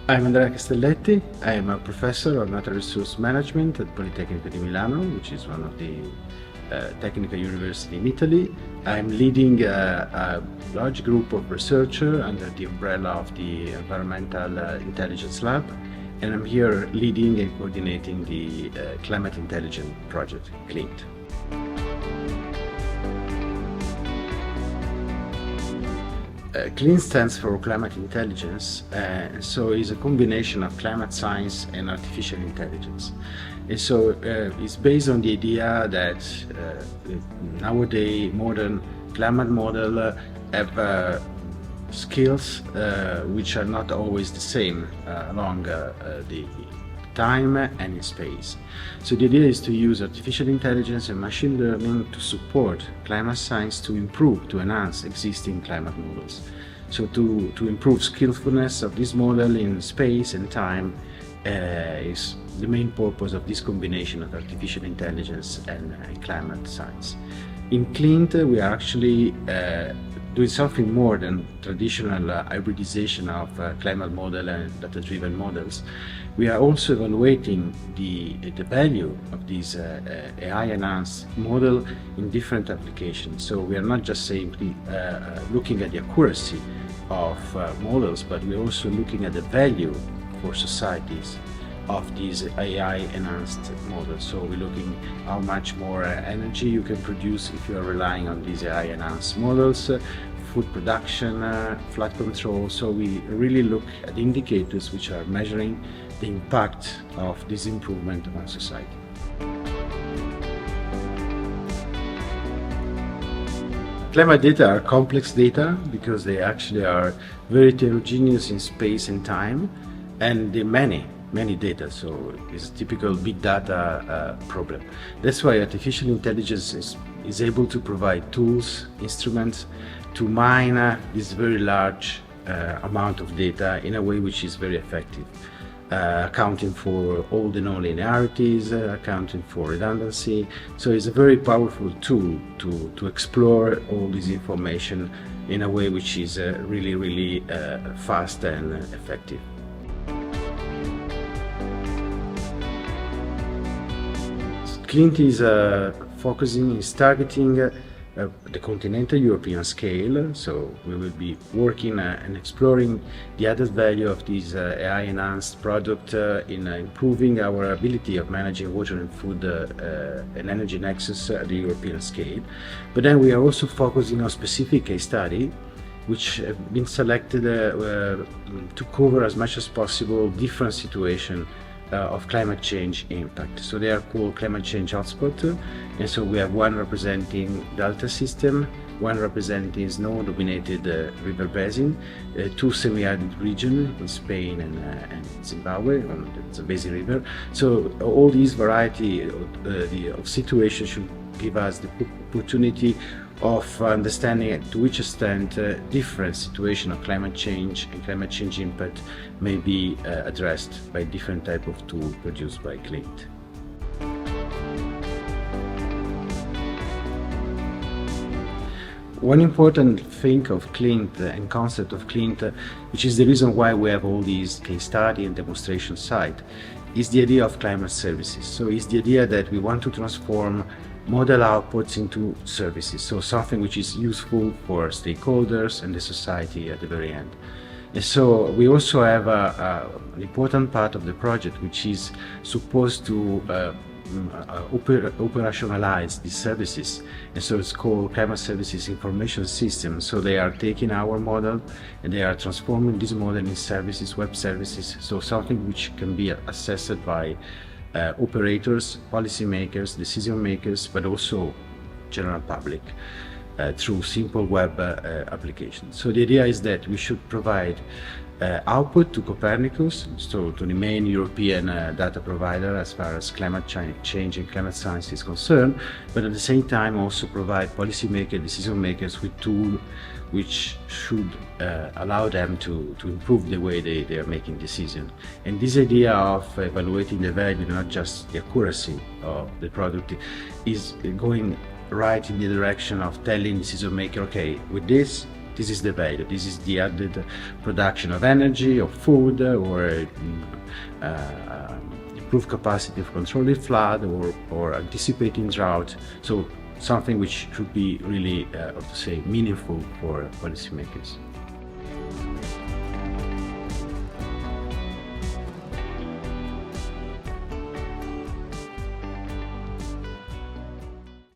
I'm Andrea Castelletti. I am a professor of natural resource management at Politecnico di Milano, which is one of the technical university in Italy. I'm leading a large group of researchers under the umbrella of the Environmental Intelligence Lab, and I'm here leading and coordinating the Climate Intelligence Project, CLINT. CLINT stands for Climate Intelligence, so it's a combination of climate science and artificial intelligence. And so it's based on the idea that nowadays modern climate models have skills which are not always the same along the time and in space. So the idea is to use artificial intelligence and machine learning to support climate science to improve, to enhance existing climate models. So to improve skillfulness of this model in space and time is the main purpose of this combination of artificial intelligence and climate science. In CLINT, we are actually doing something more than traditional hybridization of climate model and data-driven models. We are also evaluating the value of this AI-enhanced model in different applications. So we are not just simply looking at the accuracy of models, but we're also looking at the value for societies of these AI-enhanced models. So we're looking how much more energy you can produce if you are relying on these AI-enhanced models, food production, flood control. So we really look at indicators which are measuring the impact of this improvement on society. Climate data are complex data because they actually are very heterogeneous in space and time, and they're many data, so it's a typical big data problem. That's why artificial intelligence is able to provide tools, instruments to mine this very large amount of data in a way which is very effective, accounting for all the non-linearities, accounting for redundancy. So it's a very powerful tool to explore all this information in a way which is really fast and effective. CLINT is targeting the continental European scale, so we will be working and exploring the added value of this AI-enhanced product in improving our ability of managing water and food and energy nexus at the European scale. But then we are also focusing on specific case study which have been selected to cover as much as possible different situations of climate change impact. So they are called climate change hotspot, and so we have one representing delta system, one representing snow-dominated river basin, two semi-arid regions in Spain and Zimbabwe on the basin river. So all these variety of situations should give us the opportunity of understanding to which extent different situation of climate change and climate change impact may be addressed by different type of tool produced by CLINT. One important thing of CLINT and concept of CLINT, which is the reason why we have all these case study and demonstration site, is the idea of climate services. So it's the idea that we want to transform model outputs into services, so something which is useful for stakeholders and the society at the very end. And so we also have an important part of the project which is supposed to operationalize these services, and so it's called Climate Services Information System. So they are taking our model and they are transforming this model in services, web services, so something which can be accessed by operators, policymakers, decision makers, but also general public through simple web applications. So the idea is that we should provide output to Copernicus, so to the main European data provider as far as climate change and climate science is concerned, but at the same time also provide policymakers, decision makers with tools which should allow them to improve the way they are making decisions. And this idea of evaluating the value, not just the accuracy of the product, is going right in the direction of telling decision maker, okay, with this This is the value. This is the added production of energy, of food, or improved capacity of controlling flood, or anticipating drought. So something which should be really, meaningful for policymakers.